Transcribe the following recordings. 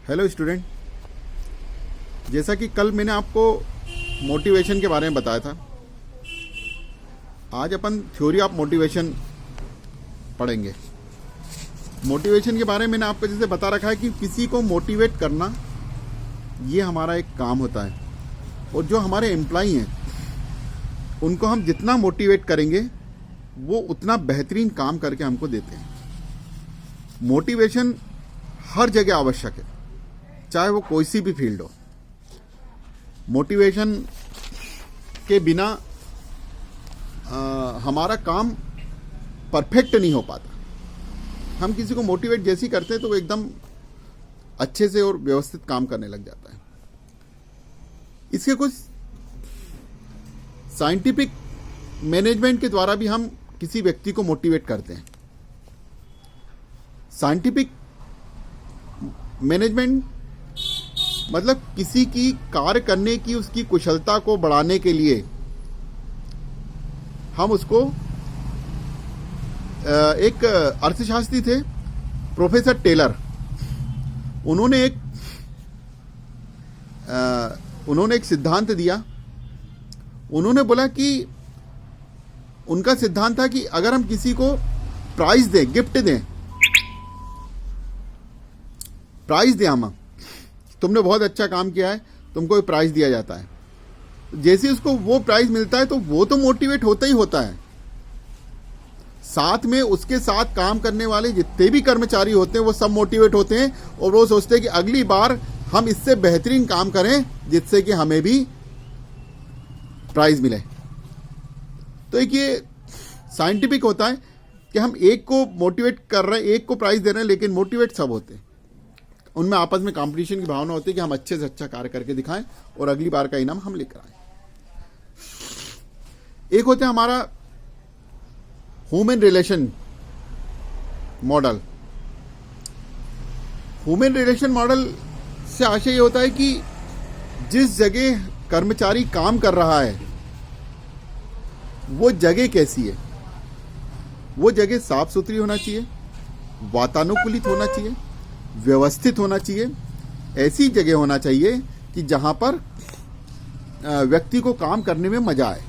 Hello student, जैसा कि कल मैंने आपको मोटिवेशन के बारे में बताया था, आज अपन थ्योरी ऑफ मोटिवेशन पढ़ेंगे। मोटिवेशन के बारे में मैंने आपको जैसे बता रखा है कि किसी को मोटिवेट करना ये हमारा एक काम होता है, और जो हमारे एम्प्लॉई हैं उनको हम जितना मोटिवेट करेंगे वो उतना बेहतरीन काम करके हमको देते हैं। मोटिवेशन हर जगह आवश्यक है, चाहे वो कोई सी भी फील्ड हो। मोटिवेशन के बिना हमारा काम परफेक्ट नहीं हो पाता। हम किसी को मोटिवेट जैसी करते हैं तो वो एकदम अच्छे से और व्यवस्थित काम करने लग जाता है। इसके कुछ साइंटिफिक मैनेजमेंट के द्वारा भी हम किसी व्यक्ति को मोटिवेट करते हैं। साइंटिफिक मैनेजमेंट मतलब किसी की कार्य करने की उसकी कुशलता को बढ़ाने के लिए हम उसको, एक अर्थशास्त्री थे प्रोफेसर टेलर, उन्होंने एक सिद्धांत दिया। उन्होंने बोला कि उनका सिद्धांत था कि अगर हम किसी को प्राइज दें, गिफ्ट दें, प्राइज दें, हम तुमने बहुत अच्छा काम किया है, तुमको प्राइज दिया जाता है। जैसे उसको वो प्राइज मिलता है तो वो तो मोटिवेट होता ही होता है। साथ में उसके साथ काम करने वाले जितने भी कर्मचारी होते हैं वो सब मोटिवेट होते हैं, और वो सोचते हैं कि अगली बार हम इससे बेहतरीन काम करें जिससे कि हमें भी प्राइज मिले। तो एक ये साइंटिफिक होता है कि हम एक को मोटिवेट कर रहे हैं, एक को प्राइज दे रहे हैं, लेकिन मोटिवेट सब होते हैं। उनमें आपस में कंपटीशन की भावना होती है कि हम अच्छे से अच्छा कार्य करके दिखाएं और अगली बार का इनाम हम लेकर आए। एक होता है हमारा human relation model. Human relation model से आशय ये होता है कि जिस जगह कर्मचारी काम कर रहा है वो जगह कैसी है। वो जगह साफ सुथरी होना चाहिए, वातानुकूलित होना चाहिए, व्यवस्थित होना चाहिए। ऐसी जगह होना चाहिए कि जहां पर व्यक्ति को काम करने में मजा आए।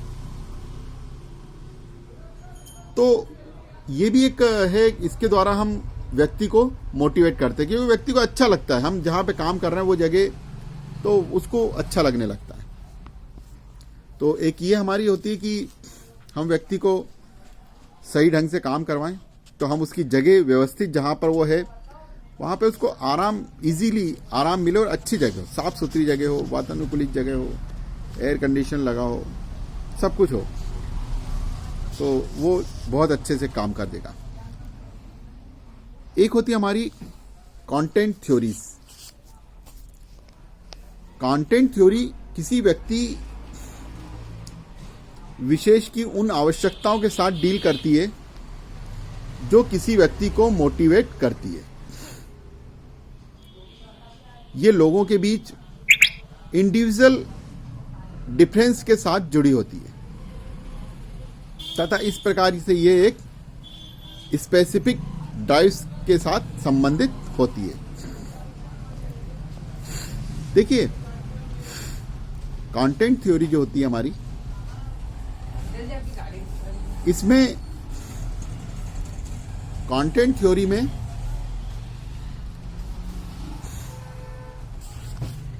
तो ये भी एक है, इसके द्वारा हम व्यक्ति को मोटिवेट करते हैं क्योंकि व्यक्ति को अच्छा लगता है। हम जहां पे काम कर रहे हैं वो जगह तो उसको अच्छा लगने लगता है। तो एक ये हमारी होती है कि हम व्यक्ति को सही ढंग से काम करवाएं, तो हम उसकी जगह व्यवस्थित जहां पर वो है वहाँ पे उसको इजीली आराम मिले, और अच्छी जगह हो, साफ सुथरी जगह हो, वातानुकूलित जगह हो, एयर कंडीशन लगा हो, सब कुछ हो, तो वो बहुत अच्छे से काम कर देगा। एक होती है हमारी कंटेंट थ्योरीज। कंटेंट थ्योरी किसी व्यक्ति विशेष की उन आवश्यकताओं के साथ डील करती है जो किसी व्यक्ति को मोटिवेट करती है। ये लोगों के बीच इंडिविजुअल डिफरेंस के साथ जुड़ी होती है तथा इस प्रकार से ये एक स्पेसिफिक ड्राइव्स के साथ संबंधित होती है। देखिए, कंटेंट थ्योरी जो होती है हमारी, इसमें कंटेंट थ्योरी में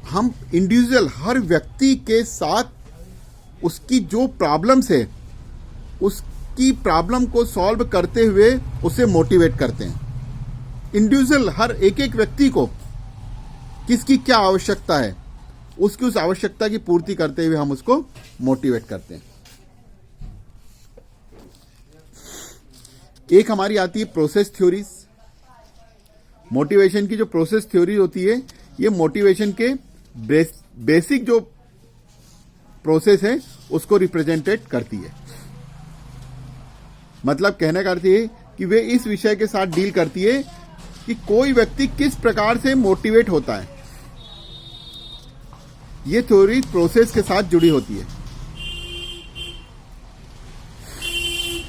हम इंडिविजुअल, हर व्यक्ति के साथ उसकी जो प्रॉब्लम्स है उसकी प्रॉब्लम को सॉल्व करते हुए उसे मोटिवेट करते हैं। इंडिविजुअल, हर एक एक व्यक्ति को किसकी क्या आवश्यकता है उसकी उस आवश्यकता की पूर्ति करते हुए हम उसको मोटिवेट करते हैं। एक हमारी आती है प्रोसेस थ्योरीज। मोटिवेशन की जो प्रोसेस थ्योरी होती है, ये मोटिवेशन के बेसिक जो प्रोसेस है उसको रिप्रेजेंटेट करती है। मतलब कहने का अर्थ ये कि वे इस विषय के साथ डील करती है कि कोई व्यक्ति किस प्रकार से मोटिवेट होता है। ये थ्योरी प्रोसेस के साथ जुड़ी होती है।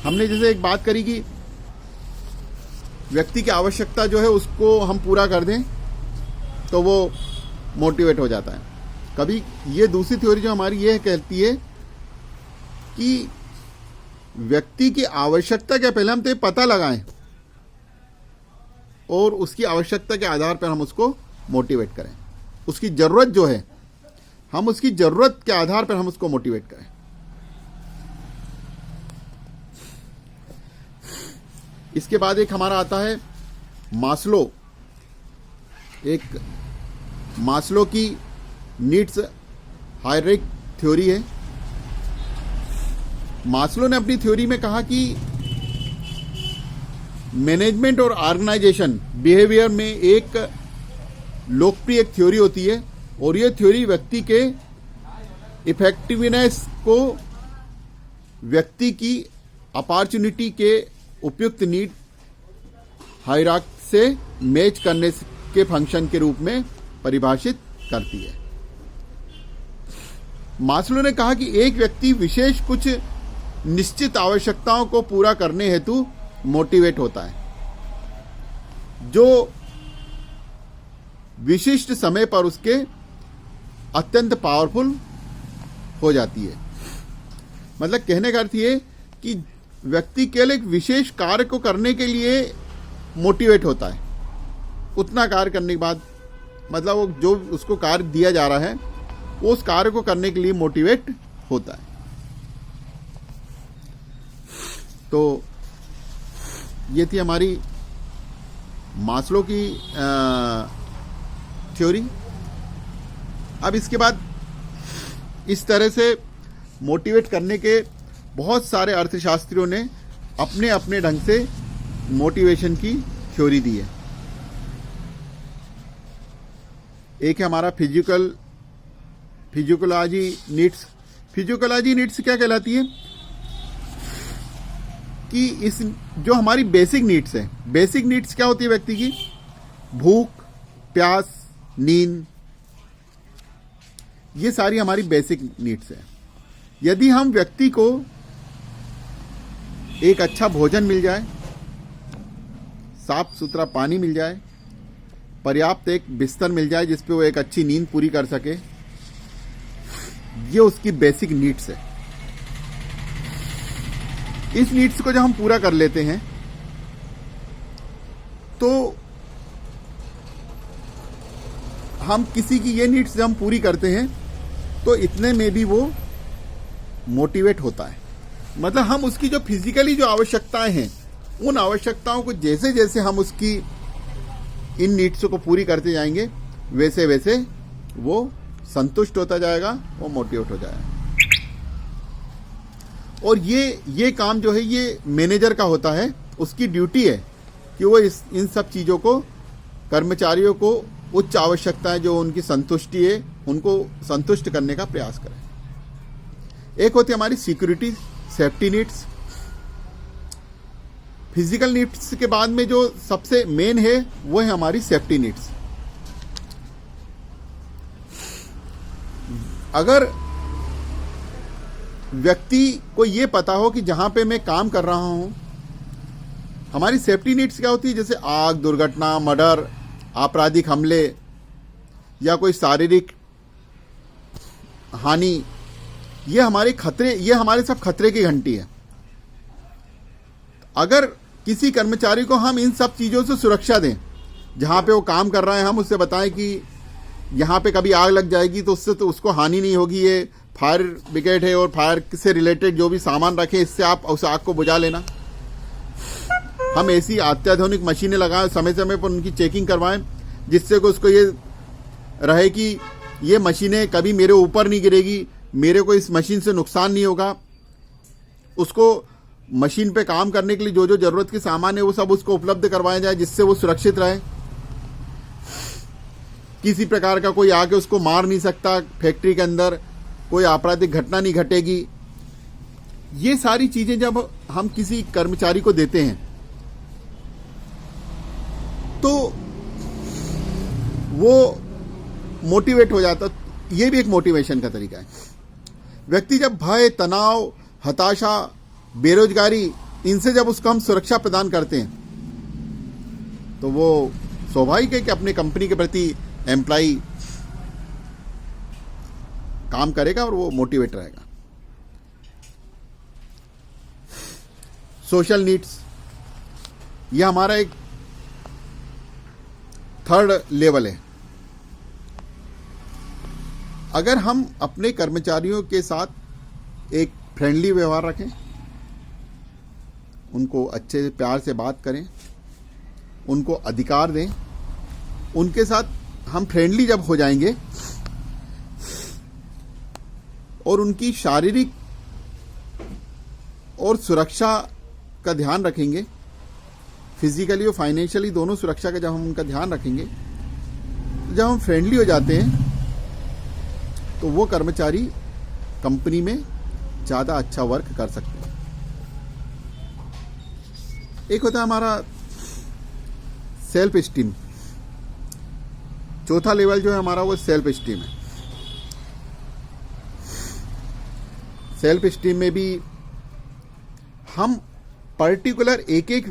हमने जैसे एक बात करी कि व्यक्ति की आवश्यकता जो है उसको हम पूरा कर दें, तो वो मोटिवेट हो जाता है। कभी ये दूसरी थ्योरी जो हमारी ये कहती है कि व्यक्ति की आवश्यकता क्या, पहले हम तो ये पता लगाएं और उसकी आवश्यकता के आधार पर हम उसको मोटिवेट करें। उसकी ज़रूरत जो है, हम उसकी ज़रूरत के आधार पर हम उसको मोटिवेट करें। इसके बाद एक हमारा आता है मास्लो। एक मास्लो की नीड्स हायरार्की थ्योरी है। मास्लो ने अपनी थ्योरी में कहा कि मैनेजमेंट और ऑर्गेनाइजेशन बिहेवियर में एक लोकप्रिय एक थ्योरी होती है और यह थ्योरी व्यक्ति के इफेक्टिवनेस को व्यक्ति की अपॉर्चुनिटी के उपयुक्त नीड हायरार्की से मैच करने के फंक्शन के रूप में परिभाषित करती है। मास्लो ने कहा कि एक व्यक्ति विशेष कुछ निश्चित आवश्यकताओं को पूरा करने हेतु मोटिवेट होता है, जो विशिष्ट समय पर उसके अत्यंत पावरफुल हो जाती है। मतलब कहने का अर्थ ये कि व्यक्ति केवल एक विशेष कार्य को करने के लिए मोटिवेट होता है। उतना कार्य करने के बाद, मतलब वो जो उसको कार्य दिया जा रहा है वो उस कार्य को करने के लिए मोटिवेट होता है। तो ये थी हमारी मास्लो की थ्योरी। अब इसके बाद इस तरह से मोटिवेट करने के बहुत सारे अर्थशास्त्रियों ने अपने अपने ढंग से मोटिवेशन की थ्योरी दी है। एक है हमारा फिजियोलॉजी नीड्स। फिजियोलॉजी नीड्स क्या कहलाती है कि इस जो हमारी बेसिक नीड्स है, बेसिक नीड्स क्या होती है व्यक्ति की? भूख, प्यास, नींद, ये सारी हमारी बेसिक नीड्स है। यदि हम व्यक्ति को एक अच्छा भोजन मिल जाए, साफ सुथरा पानी मिल जाए, पर्याप्त एक बिस्तर मिल जाए जिस पे वो एक अच्छी नींद पूरी कर सके, ये उसकी बेसिक नीड्स है। इस नीड्स को जब हम पूरा कर लेते हैं तो हम किसी की ये नीड्स जब हम पूरी करते हैं तो इतने में भी वो मोटिवेट होता है। मतलब हम उसकी जो फिजिकली जो आवश्यकताएं हैं, उन आवश्यकताओं को जैसे जैसे हम उसकी इन नीड्स को पूरी करते जाएंगे वैसे वैसे वो संतुष्ट होता जाएगा, वो मोटिवेट हो जाएगा। और ये काम जो है ये मैनेजर का होता है। उसकी ड्यूटी है कि वो इन सब चीज़ों को, कर्मचारियों को उच्च आवश्यकताएं जो उनकी संतुष्टि है उनको संतुष्ट करने का प्रयास करें। एक होती है हमारी security, safety needs. Physical needs के बाद में जो सबसे मेन है वो है हमारी सेफ्टी नीड्स। अगर व्यक्ति को ये पता हो कि जहां पे मैं काम कर रहा हूं, हमारी सेफ्टी नीड्स क्या होती है? जैसे आग, दुर्घटना, मर्डर, आपराधिक हमले या कोई शारीरिक हानि, ये हमारे खतरे, ये हमारे सब खतरे की घंटी है। अगर किसी कर्मचारी को हम इन सब चीज़ों से सुरक्षा दें, जहाँ पे वो काम कर रहे हैं, हम उससे बताएं कि यहाँ पे कभी आग लग जाएगी तो उससे तो उसको हानि नहीं होगी, ये फायर ब्रिगेड है और फायर से रिलेटेड जो भी सामान रखें इससे आप उस आग को बुझा लेना। हम ऐसी अत्याधुनिक मशीनें लगाएं, समय समय पर उनकी चेकिंग करवाएं, जिससे कि उसको ये रहे कि ये मशीनें कभी मेरे ऊपर नहीं गिरेगी, मेरे को इस मशीन से नुकसान नहीं होगा। उसको मशीन पे काम करने के लिए जो जो ज़रूरत के सामान है वो सब उसको उपलब्ध करवाया जाए, जिससे वो सुरक्षित रहे। किसी प्रकार का कोई आके उसको मार नहीं सकता, फैक्ट्री के अंदर कोई आपराधिक घटना नहीं घटेगी। ये सारी चीज़ें जब हम किसी कर्मचारी को देते हैं तो वो मोटिवेट हो जाता। ये भी एक मोटिवेशन का तरीका है। व्यक्ति जब भय, तनाव, हताशा, बेरोजगारी, इनसे जब उसको हम सुरक्षा प्रदान करते हैं तो वो स्वाभाविक है कि अपने कंपनी के प्रति एम्प्लॉय काम करेगा और वो मोटिवेट रहेगा। सोशल नीड्स, यह हमारा एक थर्ड लेवल है। अगर हम अपने कर्मचारियों के साथ एक फ्रेंडली व्यवहार रखें, उनको अच्छे से प्यार से बात करें, उनको अधिकार दें, उनके साथ हम फ्रेंडली जब हो जाएंगे और उनकी शारीरिक और सुरक्षा का ध्यान रखेंगे, फिजिकली और फाइनेंशियली दोनों सुरक्षा का जब हम उनका ध्यान रखेंगे, तो जब हम फ्रेंडली हो जाते हैं तो वो कर्मचारी कंपनी में ज़्यादा अच्छा वर्क कर सकते हैं। एक होता है हमारा सेल्फ स्टीम। चौथा लेवल जो है हमारा वो सेल्फ स्टीम है। सेल्फ स्टीम में भी हम पर्टिकुलर एक एक